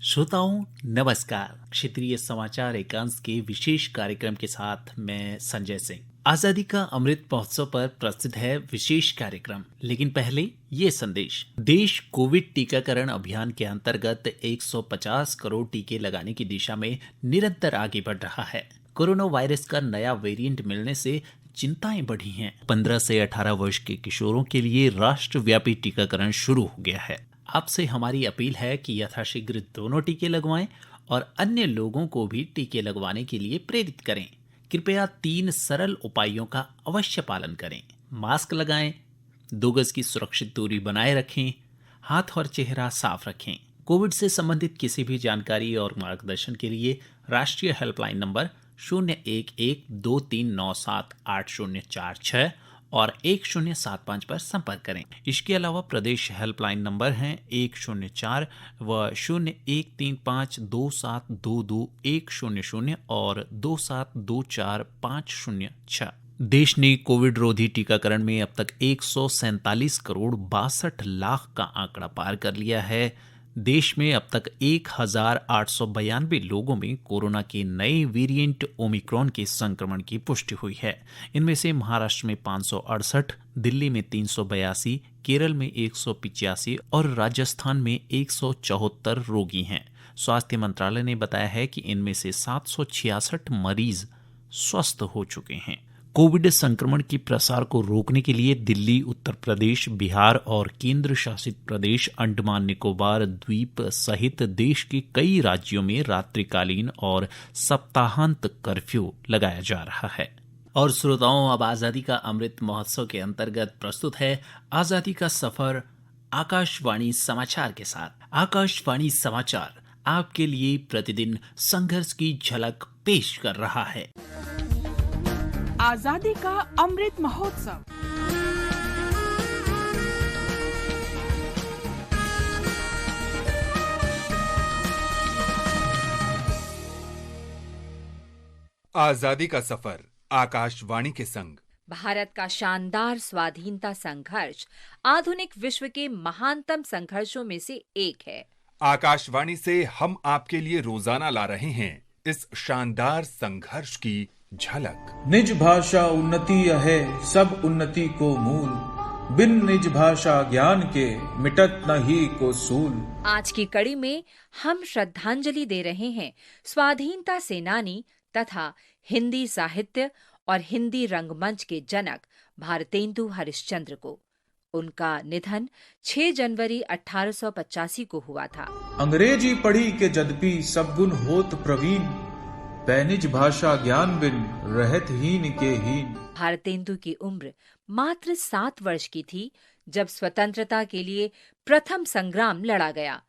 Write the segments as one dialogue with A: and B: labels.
A: श्रोताओं नमस्कार। क्षेत्रीय समाचार एकांश के विशेष कार्यक्रम के साथ मैं संजय सिंह। आजादी का अमृत महोत्सव पर प्रस्तुत है विशेष कार्यक्रम, लेकिन पहले ये संदेश। देश कोविड टीकाकरण अभियान के अंतर्गत 150 करोड़ टीके लगाने की दिशा में निरंतर आगे बढ़ रहा है। कोरोना वायरस का नया वेरिएंट मिलने से चिंताएं बढ़ी हैं। 15 से 18 वर्ष के किशोरों के लिए राष्ट्रव्यापी टीकाकरण शुरू हो गया है। आपसे हमारी अपील है कि यथाशीघ्र दोनों टीके लगवाएं और अन्य लोगों को भी टीके लगवाने के लिए प्रेरित करें। कृपया 3 सरल उपायों का अवश्य पालन करें। मास्क लगाएं, 2 गज की सुरक्षित दूरी बनाए रखें, हाथ और चेहरा साफ रखें। कोविड से संबंधित किसी भी जानकारी और मार्गदर्शन के लिए राष्ट्रीय हेल्पलाइन नंबर 011239780046 और 1075 पर संपर्क करें। इसके अलावा प्रदेश हेल्पलाइन नंबर हैं 104 व 01352722 और 2724506। देश ने कोविड रोधी टीकाकरण में अब तक 147 करोड़ 62 लाख का आंकड़ा पार कर लिया है। देश में अब तक 1892 लोगों में कोरोना के नए वेरिएंट ओमिक्रॉन के संक्रमण की पुष्टि हुई है। इनमें से महाराष्ट्र में 568, दिल्ली में 382, केरल में 185 और राजस्थान में 174 रोगी हैं। स्वास्थ्य मंत्रालय ने बताया है कि इनमें से 766 मरीज स्वस्थ हो चुके हैं। कोविड संक्रमण के प्रसार को रोकने के लिए दिल्ली, उत्तर प्रदेश, बिहार और केंद्र शासित प्रदेश अंडमान निकोबार द्वीप सहित देश के कई राज्यों में रात्रिकालीन और सप्ताहांत कर्फ्यू लगाया जा रहा है। और श्रोताओं, अब आजादी का अमृत महोत्सव के अंतर्गत प्रस्तुत है आजादी का सफर आकाशवाणी समाचार के साथ। आकाशवाणी समाचार आपके लिए प्रतिदिन संघर्ष की झलक पेश कर रहा है।
B: आजादी का अमृत महोत्सव।
C: आजादी का सफर आकाशवाणी के संग।
D: भारत का शानदार स्वाधीनता संघर्ष आधुनिक विश्व के महानतम संघर्षों में से एक है।
C: आकाशवाणी से हम आपके लिए रोजाना ला रहे हैं इस शानदार संघर्ष की झलक।
E: निज भाषा उन्नति है सब उन्नति को मूल, बिन निज भाषा ज्ञान के मिटत न ही को सूल।
D: आज की कड़ी में हम श्रद्धांजलि दे रहे हैं स्वाधीनता सेनानी तथा हिंदी साहित्य और हिंदी रंगमंच के जनक भारतेंदु हरिश्चंद्र को। उनका निधन 6 जनवरी 1885 को हुआ था।
E: अंग्रेजी पढ़ी के जद्यपि सब गुण होत प्रवीण, पैनिज भाषा ज्ञान बिन रहत हीन के हीन।
D: भारतेंदु की उम्र मात्र 7 वर्ष की थी जब स्वतंत्रता के लिए प्रथम संग्राम लड़ा गया।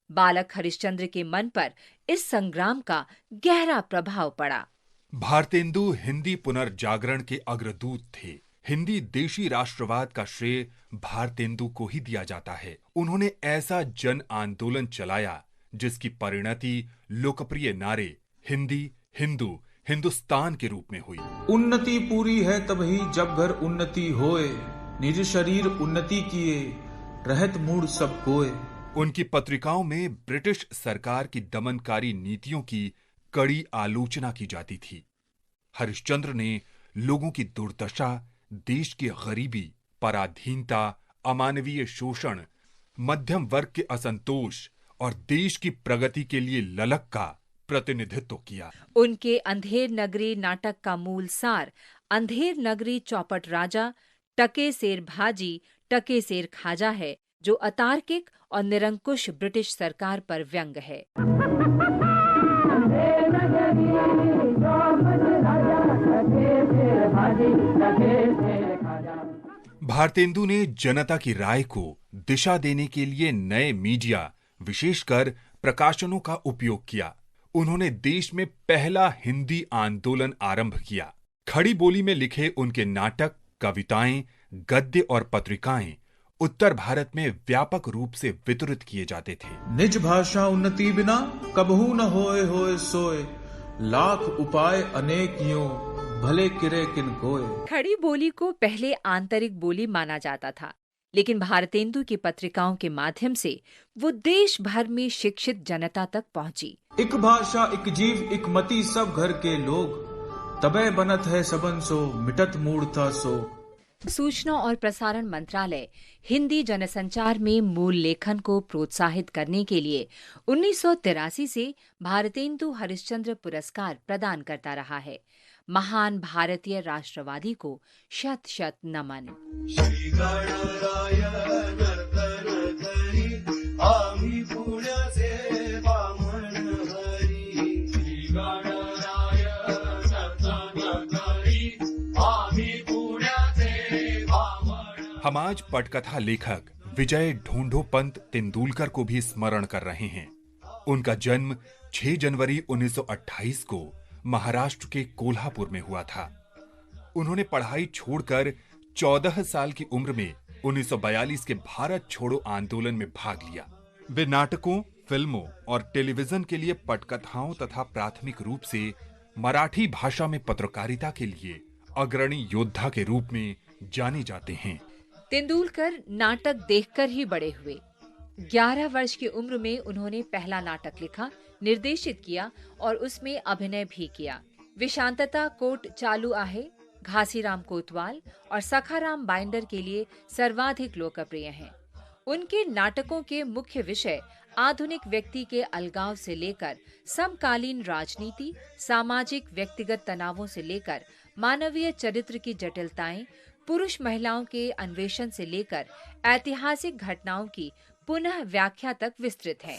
D: बालक हरिश्चंद्र के मन पर इस संग्राम का गहरा प्रभाव पड़ा।
C: भारतेंदु हिंदी पुनर्जागरण के अग्रदूत थे। हिंदी देशी राष्ट्रवाद का श्रेय भारतेंदु को ही दिया जाता है। उन्होंने ऐसा जन आंदोलन चलाया जिसकी परिणति लोकप्रिय नारे हिंदी, हिंदू, हिंदुस्तान के रूप में हुई।
E: उन्नति पूरी है तभी जब घर उन्नति होए, निज शरीर उन्नति किए रहत मूड सब कोय।
C: उनकी पत्रिकाओं में ब्रिटिश सरकार की दमनकारी नीतियों की कड़ी आलोचना की जाती थी। हरिश्चंद्र ने लोगों की दुर्दशा, देश की गरीबी, पराधीनता, अमानवीय शोषण, मध्यम वर्ग के असंतोष और देश की प्रगति के लिए ललक का प्रतिनिधित्व किया।
D: उनके अंधेर नगरी नाटक का मूल सार अंधेर नगरी चौपट राजा, टके सेर भाजी, टके सेर खाजा है, जो अतार्किक और निरंकुश ब्रिटिश सरकार पर व्यंग है।
C: भारतेंदु ने जनता की राय को दिशा देने के लिए नए मीडिया, विशेषकर प्रकाशनों का उपयोग किया। उन्होंने देश में पहला हिंदी आंदोलन आरंभ किया। खड़ी बोली में लिखे उनके नाटक, कविताएं, गद्य और पत्रिकाएं उत्तर भारत में व्यापक रूप से वितरित किए जाते थे।
E: निज भाषा उन्नति बिना कबहू न होए होए सोए, लाख उपाय अनेक यूं भले किरे किन कोय।
D: खड़ी बोली को पहले आंतरिक बोली माना जाता था, लेकिन भारतेंदु की पत्रिकाओं के माध्यम से वो देश भर में शिक्षित जनता तक पहुंची।
E: एक भाषा एक जीव एक मति सब घर के लोग, तबे बनत है सबन सो मिटत मूढ़ता सो।
D: सूचना और प्रसारण मंत्रालय हिंदी जनसंचार में मूल लेखन को प्रोत्साहित करने के लिए 1983 से भारतेंदु हरिश्चंद्र पुरस्कार प्रदान करता रहा है। महान भारतीय राष्ट्रवादी को शत शत नमन।
C: हम आज पटकथा लेखक विजय ढूंढोपंत तेंदुलकर को भी स्मरण कर रहे हैं। उनका जन्म 6 जनवरी 1928 को महाराष्ट्र के कोल्हापुर में हुआ था। उन्होंने पढ़ाई छोड़कर 14 साल की उम्र में 1942 के भारत छोड़ो आंदोलन में भाग लिया। वे नाटकों, फिल्मों और टेलीविजन के लिए पटकथाओं तथा प्राथमिक रूप से मराठी भाषा में पत्रकारिता के लिए अग्रणी योद्धा के रूप में जाने जाते हैं।
D: तेंदुलकर नाटक देखकर ही बड़े हुए। 11 वर्ष की उम्र में उन्होंने पहला नाटक लिखा, निर्देशित किया और उसमें अभिनय भी किया। वे शांतता कोट चालू आहे, घासीराम कोतवाल और सखाराम बाइंडर के लिए सर्वाधिक लोकप्रिय हैं। उनके नाटकों के मुख्य विषय आधुनिक व्यक्ति के अलगाव से लेकर समकालीन राजनीति, सामाजिक व्यक्तिगत तनावों से लेकर मानवीय चरित्र की जटिलताएं, पुरुष महिलाओं के अन्वेषण से लेकर ऐतिहासिक घटनाओं की पुनः व्याख्या तक विस्तृत है।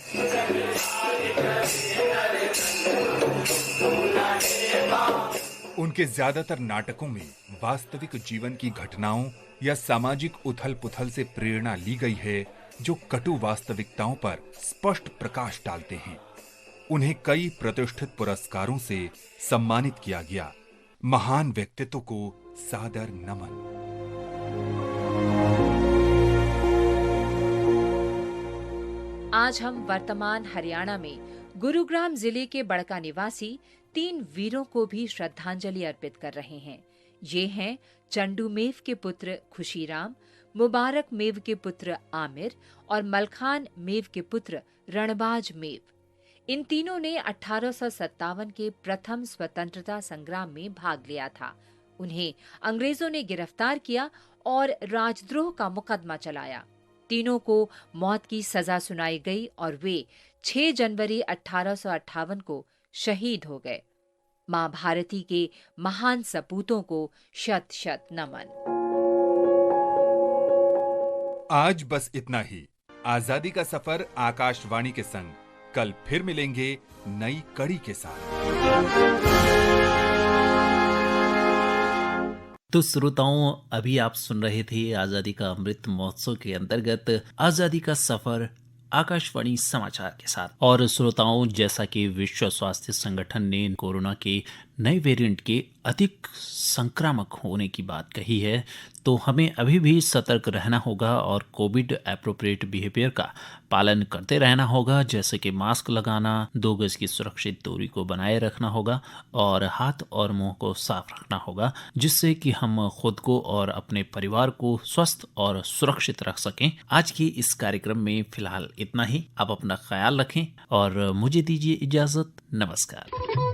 C: उनके ज्यादातर नाटकों में वास्तविक जीवन की घटनाओं या सामाजिक उथल-पुथल से प्रेरणा ली गई है, जो कटु वास्तविकताओं पर स्पष्ट प्रकाश डालते हैं। उन्हें कई प्रतिष्ठित पुरस्कारों से सम्मानित किया गया। महान व्यक्तित्व को सादर नमन।
D: आज हम वर्तमान हरियाणा में गुरुग्राम जिले के बड़का निवासी 3 वीरों को भी श्रद्धांजलि अर्पित कर रहे हैं। ये हैं चंडू मेव के पुत्र खुशीराम, मुबारक मेव के पुत्र आमिर और मलखान मेव के पुत्र रणबाज मेव। इन तीनों ने 1857 के प्रथम स्वतंत्रता संग्राम में भाग लिया था। उन्हें अंग्रेजों ने गिरफ्तार किया और राजद्रोह का मुकदमा चलाया। तीनों को मौत की सजा सुनाई गई और वे 6 जनवरी 1858 को शहीद हो गए। मां भारती के महान सपूतों को शत शत नमन।
C: आज बस इतना ही। आजादी का सफर आकाशवाणी के संग कल फिर मिलेंगे नई कड़ी के साथ।
A: तो श्रोताओं, अभी आप सुन रहे थे आजादी का अमृत महोत्सव के अंतर्गत आजादी का सफर आकाशवाणी समाचार के साथ। और श्रोताओं, जैसा कि विश्व स्वास्थ्य संगठन ने कोरोना के नए वेरिएंट के अधिक संक्रामक होने की बात कही है, तो हमें अभी भी सतर्क रहना होगा और कोविड एप्रोप्रिएट बिहेवियर का पालन करते रहना होगा, जैसे कि मास्क लगाना, 2 गज की सुरक्षित दूरी को बनाए रखना होगा और हाथ और मुंह को साफ रखना होगा, जिससे कि हम खुद को और अपने परिवार को स्वस्थ और सुरक्षित रख सकें। आज के इस कार्यक्रम में फिलहाल इतना ही। आप अपना ख्याल रखें और मुझे दीजिए इजाजत। नमस्कार।